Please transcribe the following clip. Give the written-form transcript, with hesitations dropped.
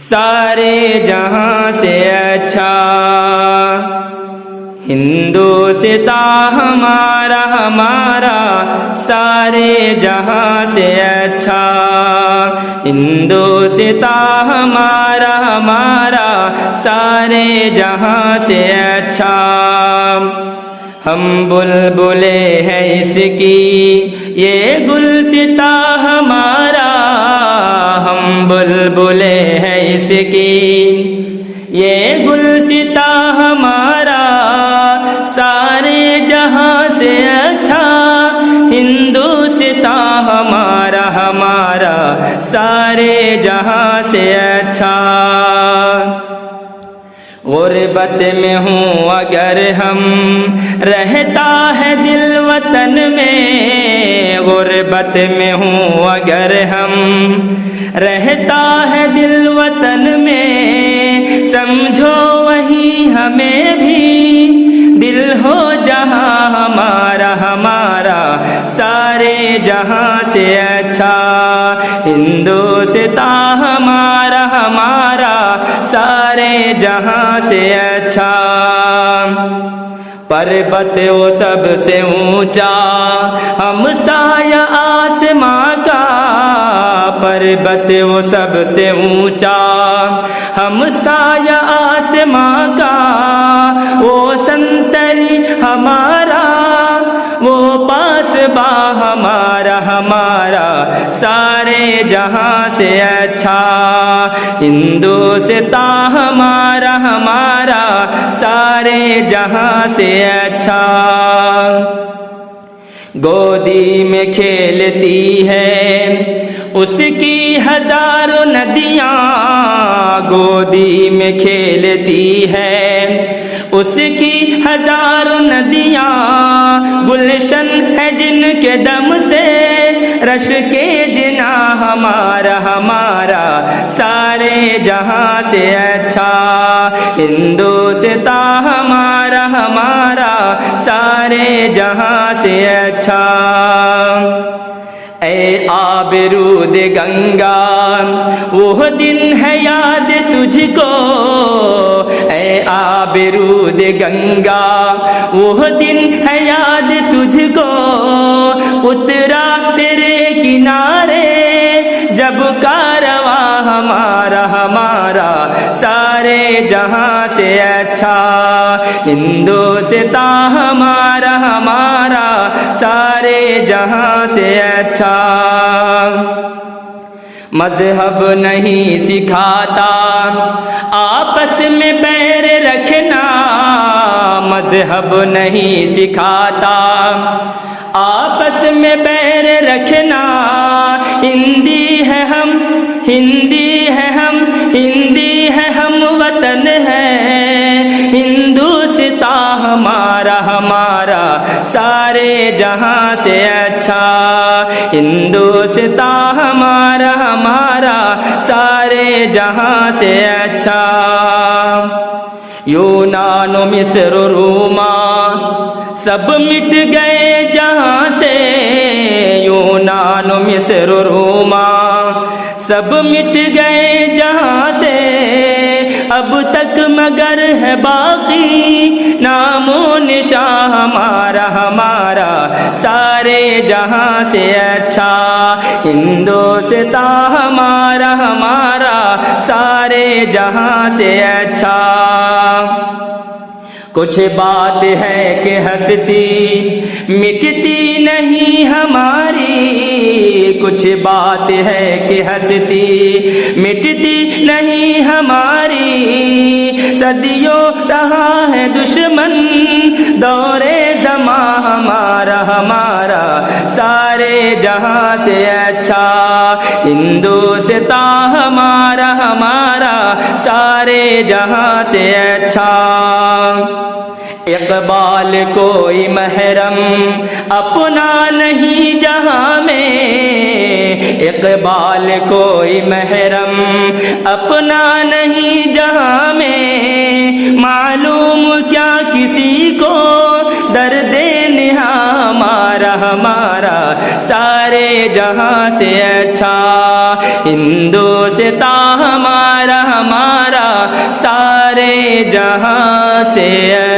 सारे जहां से अच्छा। हिंदुस्ता हमारा हमारा सारे जहां से अच्छा। हिंदुस्ता हमारा हमारा सारे जहां से अच्छा। हम बुलबुले हैं इसकी ये गुलसिता हमारा। हम बुलबुले हैं इसकी ये गुलसिता हमारा सारे जहां से अच्छा। हिंदुस्ता हमारा हमारा सारे जहां से अच्छा। गुर्बत में हूँ अगर हम रहता है दिल वतन में। गुर्बत में हूँ अगर हम रहता है दिल वतन में। समझो वही हमें भी दिल हो जहाँ हमारा हमारा सारे जहां से अच्छा। हिंदुस्ता हमारा हमारा सारे जहां से अच्छा। पर्वत वो सबसे ऊंचा हम साया आसमां का। पर्वत वो सबसे ऊंचा हम साया आसमां का। वो संतरी हमारा वो पासबा हमारा हमारा सारे जहां से अच्छा। हिंदुस्ता हमारा हमारा सारे जहां से अच्छा। गोदी में खेलती है उसकी हजारों नदियाँ। गोदी में खेलती है उसकी हजारों नदियाँ। गुलशन है जिनके दम से रश के जिना हमारा हमारा सारे जहां से अच्छा। हिंदुस्ता हमारा हमारा सारे जहां से अच्छा। ऐ आबरूद गंगा वो दिन है याद तुझको। ऐ आबरूद गंगा वो दिन है याद तुझको। उतरा तेरे किनारे जब कारवा हमारा हमारा सारे जहां से अच्छा। हिंदुस्ता हमारा हमारा सारे जहां से अच्छा। मजहब नहीं सिखाता आपस में बैर रखना। मजहब नहीं सिखाता आपस में बैर रखना। हिंदी है हम हिंदी है हम हिंदी है हम वतन है। हिंदुस्ता हमारा हमारा सारे जहां से अच्छा। हिंदुस्ता हमारा हमारा सारे जहां से अच्छा। यूनान मिस्र रोमा सब मिट गए जहां से। यूनान मिस्र रोमा सब मिट गए जहां से। अब तक मगर है बाकी नामो निशान हमारा हमारा सारे जहां से अच्छा। हिंदुस्ता हमारा हमारा सारे जहां से अच्छा। कुछ बात है कि हंसती मिटती नहीं हमारी। कुछ बात है कि हंसती मिटती नहीं हमारी। सदियों रहा है दुश्मन दौरे ज़मा हमारा हमारा सारे जहां से अच्छा। हिंदुस्ता हमारा हमारा सारे जहां से अच्छा। इकबाल कोई महरम अपना नहीं जहां में। इकबाल कोई महरम अपना नहीं जहां में। मालूम क्या किसी को दर्द निहा हमारा हमारा सारे जहां से अच्छा। हिंदुस्ता हमारा सारे जहां से